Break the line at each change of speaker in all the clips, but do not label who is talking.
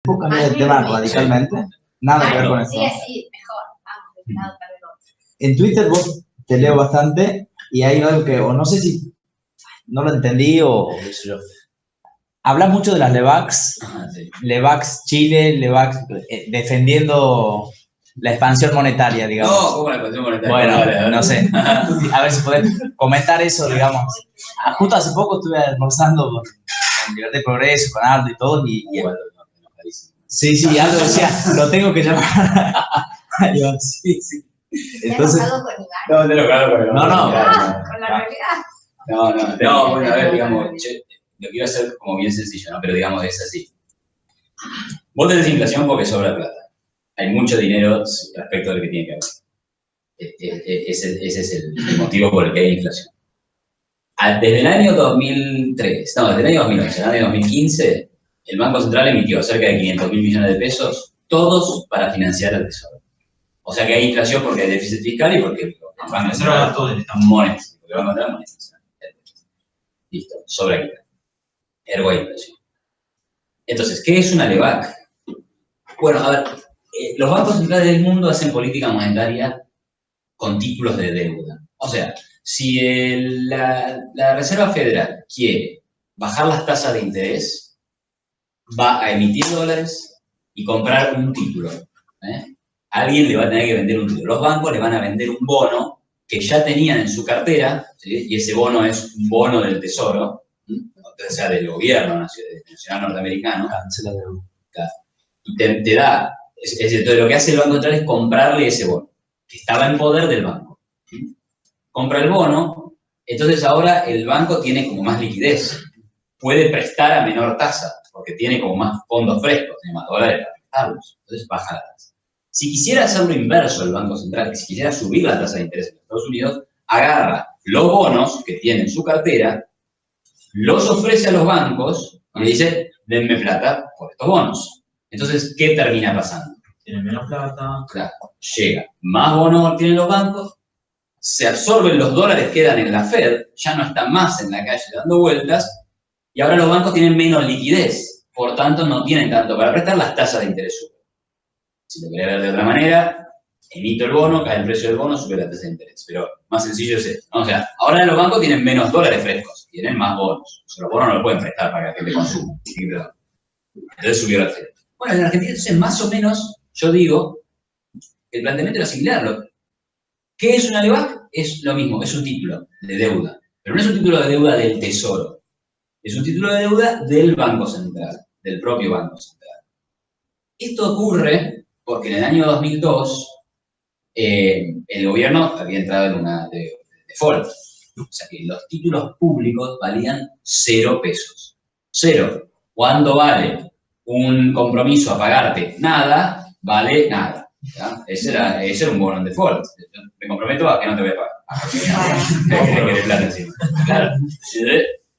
¿Puedo cambiar de tema radicalmente? Nada que ver con eso.
Sí, sí, mejor. Vamos, de lado para el otro.
En Twitter vos te leo bastante y hay algo que, o no sé si no lo entendí o qué sé yo. Hablas mucho de las Levax,
Sí.
Levax Chile, Levax defendiendo la expansión monetaria, digamos.
No, ¿cómo la expansión monetaria?
Bueno, no sé. A ver si podés comentar eso, digamos. Justo hace poco estuve almorzando con Libertad y Progreso, con Aldo y todo, y sí, Aldo decía, lo tengo que llamar. Yo, sí. Entonces,
¿Te has enojado con Iván?
No, te lo claro, pero
No.
Con la realidad.
No, bueno, a ver, digamos, lo quiero hacer como bien sencillo, ¿no? Pero digamos, es así. Vos tenés inflación porque sobra plata. Hay mucho dinero respecto del que tiene que haber. Ese es el motivo por el que hay inflación. Desde el año 2003, no, desde el año 2011, el año 2015, el Banco Central emitió cerca de 500.000 millones de pesos, todos para financiar el Tesoro. O sea que hay inflación porque hay déficit fiscal y porque el Banco Central monetiza. Porque el Banco Central monetiza. Listo, sobra aquí. Ergo hay inflación. Entonces, ¿qué es una LEVAC? Bueno, a ver, los bancos centrales del mundo hacen política monetaria con títulos de deuda. O sea, si la Reserva Federal quiere bajar las tasas de interés, va a emitir dólares y comprar un título. Alguien le va a tener que vender un título. Los bancos le van a vender un bono que ya tenían en su cartera, ¿sí? Y ese bono es un bono del Tesoro, o sea, del gobierno nacional norteamericano.
Cancela deuda.
Y te da, entonces lo que hace el Banco Central es comprarle ese bono, que estaba en poder del banco. Compra el bono, entonces ahora el banco tiene como más liquidez, puede prestar a menor tasa, porque tiene como más fondos frescos, tiene más dólares para prestarlos, entonces baja la tasa. Si quisiera hacer lo inverso el Banco Central, que si quisiera subir la tasa de interés en Estados Unidos, agarra los bonos que tiene en su cartera, los ofrece a los bancos y le dice, denme plata por estos bonos. Entonces, ¿qué termina pasando?
Tienen menos plata.
Claro, llega, más bonos tienen los bancos, se absorben los dólares, quedan en la Fed, ya no están más en la calle dando vueltas, y ahora los bancos tienen menos liquidez, por tanto no tienen tanto para prestar, las tasas de interés suben. Si lo querés ver de otra manera, emito el bono, cae el precio del bono, sube la tasa de interés. Pero más sencillo es esto, ¿no? O sea, ahora los bancos tienen menos dólares frescos, tienen más bonos. O sea, los bonos no lo pueden prestar para que la gente consuma. Entonces subió la Fed. Bueno, en Argentina, entonces, más o menos, yo digo, el planteamiento era similar. ¿Qué es una LEVAC? Es lo mismo, es un título de deuda. Pero no es un título de deuda del Tesoro. Es un título de deuda del Banco Central, del propio Banco Central. Esto ocurre porque en el año 2002 el gobierno había entrado en una default. O sea que los títulos públicos valían 0 pesos. 0. ¿Cuánto vale un compromiso a pagarte? Nada, vale nada. ¿Ya? Ese era un bono en default. Me comprometo a que no te voy a pagar. Que de plata encima. Claro.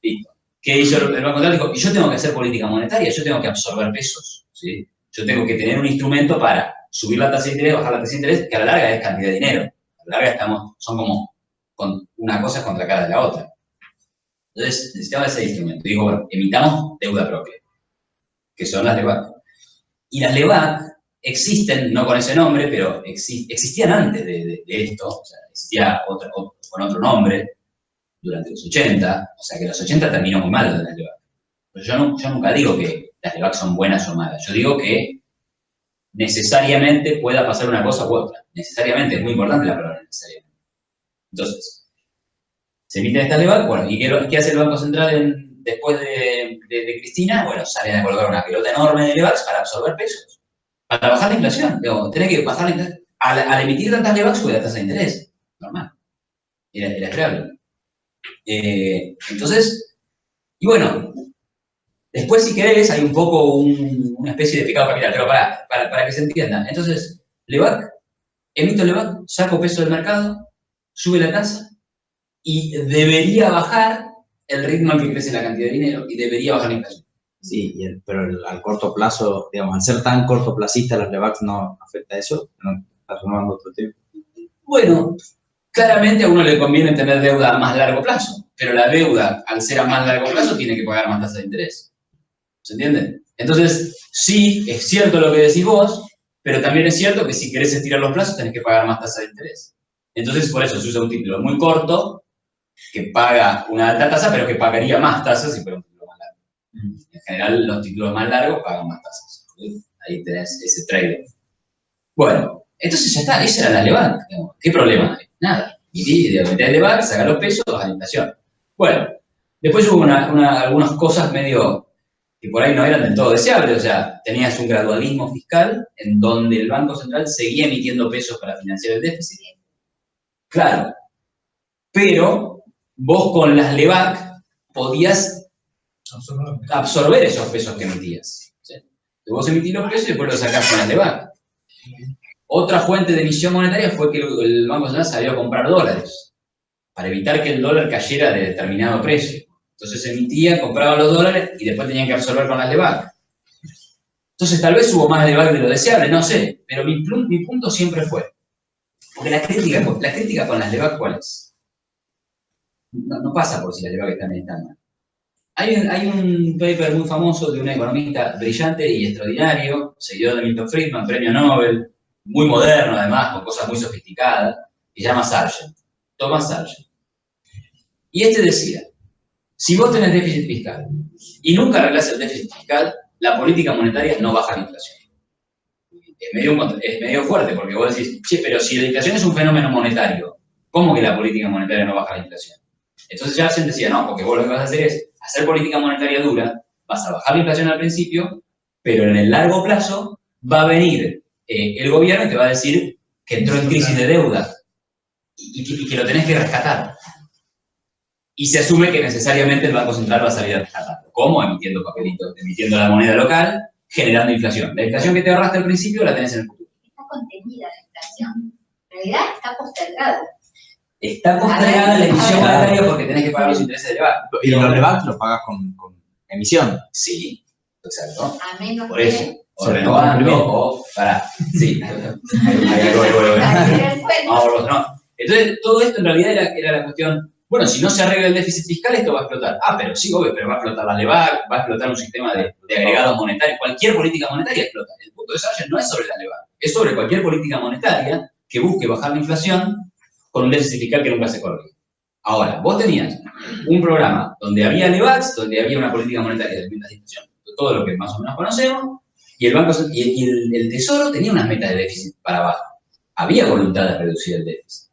Listo. ¿Qué hizo el Banco Central? Dijo, y yo tengo que hacer política monetaria, yo tengo que absorber pesos. ¿Sí? Yo tengo que tener un instrumento para subir la tasa de interés, bajar la tasa de interés, que a la larga es cantidad de dinero. A la larga son como una cosa contra cada de la otra. Entonces necesitaba ese instrumento. Digo, bueno, emitamos deuda propia, que son las LEVAC. Y las LEVAC existen, no con ese nombre, pero existían antes de esto, o sea, existía con otro nombre durante los 80, o sea que los 80 terminó muy mal de las LEVAC. Pero yo nunca digo que las LEVAC son buenas o malas, yo digo que necesariamente pueda pasar una cosa u otra. Necesariamente, es muy importante la palabra necesariamente. Entonces, se emiten estas LEVAC, bueno, ¿y qué hace el Banco Central después de Cristina? Bueno, salen a colocar una pelota enorme de LEVACs para absorber pesos, para bajar la inflación. Digo, tenés que bajar la inflación. Al emitir tantas LEVACs sube la tasa de interés. Normal. Era esperable. Entonces, y bueno, después, si querés, hay un poco una especie de picado capital, pero para que se entienda. Entonces, LEVAC, emito LEVAC, saco peso del mercado, sube la tasa y debería bajar el ritmo al que crece la cantidad de dinero y debería bajar la inflación.
Sí, pero al corto plazo, digamos, al ser tan cortoplacista las LEVACs no afecta eso, no estás renovando otro tiempo.
Bueno, claramente a uno le conviene tener deuda a más largo plazo, pero la deuda, al ser a más largo plazo, tiene que pagar más tasa de interés. ¿Se entiende? Entonces, sí, es cierto lo que decís vos, pero también es cierto que si querés estirar los plazos tenés que pagar más tasa de interés. Entonces, por eso se usa un título muy corto, que paga una alta tasa, pero que pagaría más tasas si fuera un título más largo. En general, los títulos más largos pagan más tasas. Ahí tenés ese trade-off. Bueno, entonces ya está, esa era la LEBAC. ¿Qué problema hay? Nada. Metés el LEBAC, sacás los pesos, baja la inflación. Bueno, después hubo algunas cosas medio que por ahí no eran del todo deseables. O sea, tenías un gradualismo fiscal en donde el Banco Central seguía emitiendo pesos para financiar el déficit. Claro. Pero vos con las LEBAC podías absorber esos pesos que emitías. ¿Sí? Vos emitís los pesos y después los sacás con las LEBAC. Otra fuente de emisión monetaria fue que el Banco Central salió a comprar dólares para evitar que el dólar cayera de determinado precio. Entonces emitía, compraba los dólares y después tenían que absorber con las LEBAC. Entonces tal vez hubo más LEBAC de lo deseable, no sé, pero mi punto siempre fue, porque la crítica con las LEBAC, ¿cuál es? No pasa por si las LEBAC están bien, están mal. Hay un paper muy famoso de un economista brillante y extraordinario, seguidor de Milton Friedman, premio Nobel, muy moderno además, con cosas muy sofisticadas, que se llama Sargent, Thomas Sargent. Y este decía, si vos tenés déficit fiscal y nunca arreglás el déficit fiscal, la política monetaria no baja la inflación. Es medio fuerte, porque vos decís, che, pero si la inflación es un fenómeno monetario, ¿cómo que la política monetaria no baja la inflación? Entonces Sargent decía, no, porque vos lo que vas a hacer es hacer política monetaria dura, vas a bajar la inflación al principio, pero en el largo plazo va a venir el gobierno y te va a decir que entró en crisis de deuda y que lo tenés que rescatar. Y se asume que necesariamente el Banco Central va a salir a rescatarlo. ¿Cómo? Emitiendo papelitos, emitiendo la moneda local, generando inflación. La inflación que te ahorraste al principio la tenés en el futuro.
Está contenida la inflación. En realidad está postergada.
Está postergada la emisión monetaria porque tenés que pagar los intereses de LEBAC.
¿Y los LEBAC los pagas con emisión?
Sí, exacto.
A menos
por eso.
que...
O renovando, o... Pará, sí. No. Entonces, todo esto en realidad era la cuestión, bueno, si no se arregla el déficit fiscal, esto va a explotar. Ah, pero sí, obvio, pero va a explotar la LEBAC, va a explotar un sistema de agregados monetarios. Cualquier política monetaria explota. El punto de Sargent no es sobre la LEBAC, es sobre cualquier política monetaria que busque bajar la inflación con un déficit fiscal que nunca se corrige. Ahora, vos tenías un programa donde había LEBACs, donde había una política monetaria de metas de inflación, todo lo que más o menos conocemos, y el Tesoro tenía unas metas de déficit para abajo. Había voluntad de reducir el déficit.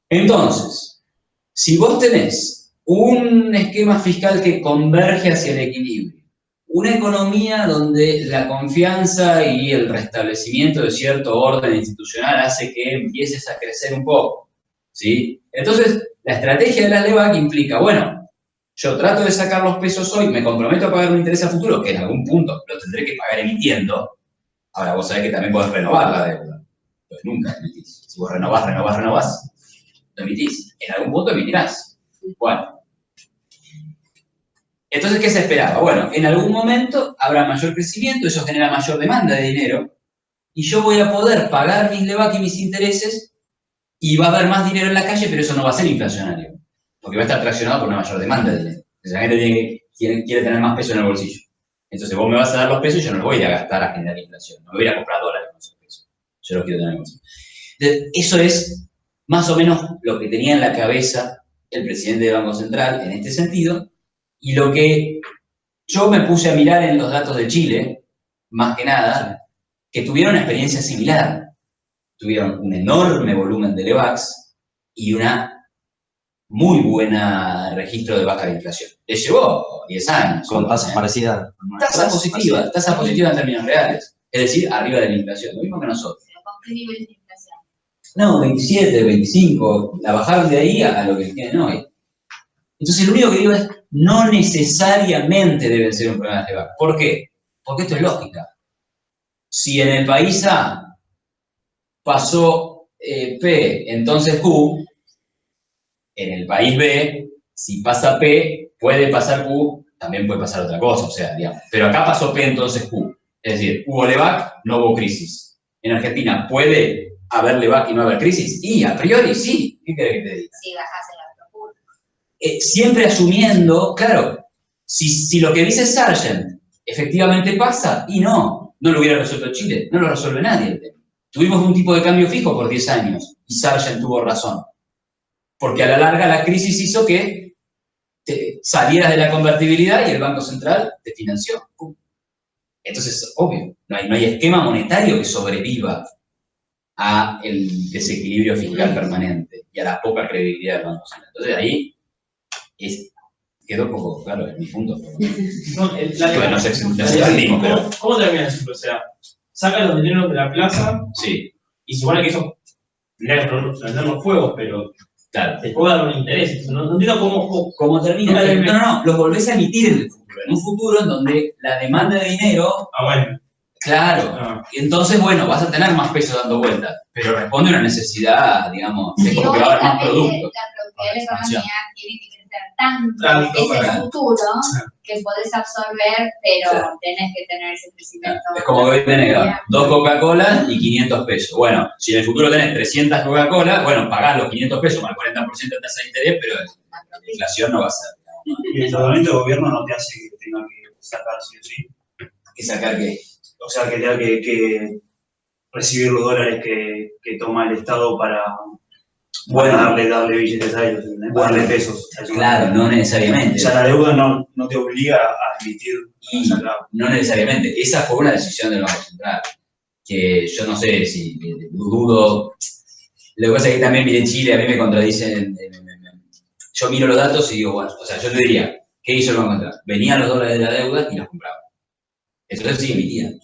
Entonces, si vos tenés un esquema fiscal que converge hacia el equilibrio, una economía donde la confianza y el restablecimiento de cierto orden institucional hace que empieces a crecer un poco, ¿sí? Entonces, la estrategia de la LEBAC implica, bueno, yo trato de sacar los pesos hoy, me comprometo a pagar un interés a futuro, que en algún punto lo tendré que pagar emitiendo. Ahora, vos sabés que también podés renovar la deuda. Pues nunca emitís. Si vos renovás, no emitís. En algún punto emitirás. Bueno. Entonces, ¿qué se esperaba? Bueno, en algún momento habrá mayor crecimiento, eso genera mayor demanda de dinero, y yo voy a poder pagar mis LEBAC y mis intereses, y va a haber más dinero en la calle, pero eso no va a ser inflacionario, porque va a estar traccionado por una mayor demanda de dinero. Entonces, la gente quiere tener más peso en el bolsillo. Entonces, vos me vas a dar los pesos y yo no los voy a ir a gastar a generar inflación, no me voy a ir a comprar dólares con esos pesos. Yo los quiero tener en el bolsillo. Entonces, eso es más o menos lo que tenía en la cabeza el presidente del Banco Central en este sentido, y lo que yo me puse a mirar en los datos de Chile, más que nada, que tuvieron una experiencia similar. Tuvieron un enorme volumen de LEBACs y una muy buena registro de baja de inflación. Les llevó 10 años.
Con tasas parecidas.
Tasa positiva en términos reales. Es decir, arriba de la inflación. Lo mismo que nosotros.
¿Con qué nivel de inflación?
No, 27, 25. La bajaron de ahí a lo que tienen hoy. Entonces, lo único que digo es, no necesariamente deben ser un problema de LEBAC. ¿Por qué? Porque esto es lógica. Si en el país A pasó P, entonces Q, en el país B, si pasa P, puede pasar Q, también puede pasar otra cosa, o sea, digamos. Pero acá pasó P, entonces Q. Es decir, hubo LEBAC, no hubo crisis. En Argentina, ¿puede haber LEBAC y no haber crisis? Y a priori sí. ¿Qué querés que te diga?
Sí, bajás el
siempre asumiendo, claro, si lo que dice Sargent ¿Efectivamente pasa? Y no lo hubiera resuelto Chile, no lo resuelve nadie el tema. Tuvimos un tipo de cambio fijo por 10 años y Sargent tuvo razón. Porque a la larga la crisis hizo que salieras de la convertibilidad y el Banco Central te financió. Entonces, obvio, no hay esquema monetario que sobreviva a el desequilibrio fiscal permanente y a la poca credibilidad del Banco Central. Entonces ahí quedó poco claro en mi punto. No sé si entendimos, pero...
¿Cómo termina eso? O sea, sacan los dineros de la plaza
sí.
Y supone que eso tendría que prender los fuegos, pero
claro,
te puede dar un interés. No entiendo
cómo termina. No, los volvés a emitir en el futuro. En un futuro en donde la demanda de dinero...
bueno.
Claro. Entonces, bueno, vas a tener más peso dando vueltas, pero responde a una necesidad, digamos, es como que va a haber más productos.
La productividad de la economía tiene que crecer tanto ese futuro que podés absorber, pero tenés que tener ese crecimiento.
Es como que hoy tenés 2 Coca-Cola y 500 pesos. Bueno, si en el futuro tenés 300 Coca-Cola, bueno, pagás los 500 pesos más el 40% de tasa de interés, pero la inflación no va a ser.
Y el endeudamiento del gobierno no te hace que tenga que sacar sí o sí.
¿Que sacar qué?
O sea, que tenga que recibir los dólares que toma el Estado para darle billetes a ellos, darle pesos.
Claro, no necesariamente.
O sea, la deuda no te obliga a emitir.
No necesariamente. Esa fue una decisión del Banco Central. Que yo no sé si dudo. Lo que pasa es que también miré Chile, a mí me contradicen. Yo miro los datos y digo, bueno, o sea, yo te diría, ¿qué hizo el Banco Central? Venían los dólares de la deuda y los compraba. Entonces sí, emitía.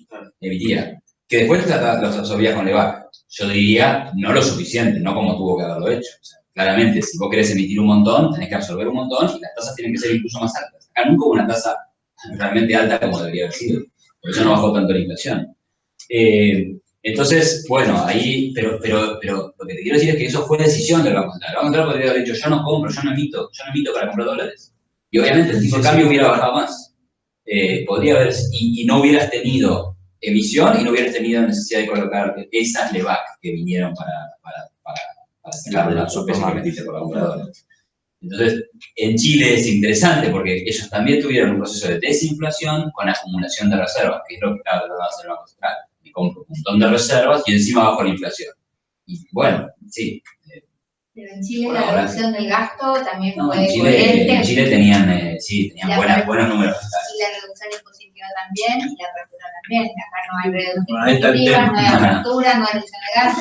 Que después los absorbía con LEVAC. Yo diría, no lo suficiente, no como tuvo que haberlo hecho. O sea, claramente, si vos querés emitir un montón, tenés que absorber un montón y las tasas tienen que ser incluso más altas. Acá nunca hubo una tasa realmente alta como debería haber sido. Por eso no bajó tanto la inflación. Entonces, bueno, ahí, pero lo que te quiero decir es que eso fue decisión del Banco Central. El Banco Central podría haber dicho, yo no compro, yo no emito para comprar dólares. Y obviamente el tipo de cambio hubiera bajado más. Podría haber, y no hubieras tenido emisión y no hubieras tenido necesidad de colocar esas LEVAC que vinieron para sacar la sorpresa que metiste por la compradora. Entonces, en Chile es interesante porque ellos también tuvieron un proceso de desinflación con acumulación de reservas, que es lo que estaba tratando de hacer el Banco Central. Me compro un montón de reservas y encima bajo la inflación. Y bueno, sí.
Pero en Chile la reducción del gasto también fue
coherente. En Chile tenían buenos números.
Y la reducción impositiva también, y la apertura también. Acá no hay reducción impositiva, no hay apertura, no hay reducción de gasto.